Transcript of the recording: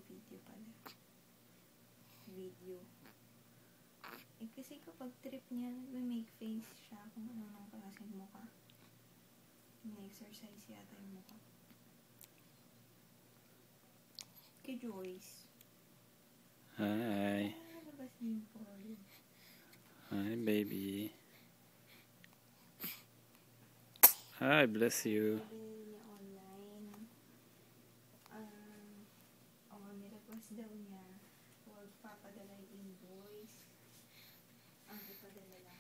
video pala. Video. Eh, kasi kapag trip niya, nag-make face siya kung ano nang klaseng mukha. Na-exercise yata yung mukha. Kay Joyce. Hi. Nalabas din po yun. Hi, baby. Hi, bless you. Sabi niya online, nirequest daw niya, huwag papadala yung invoice. Ang ipadala lang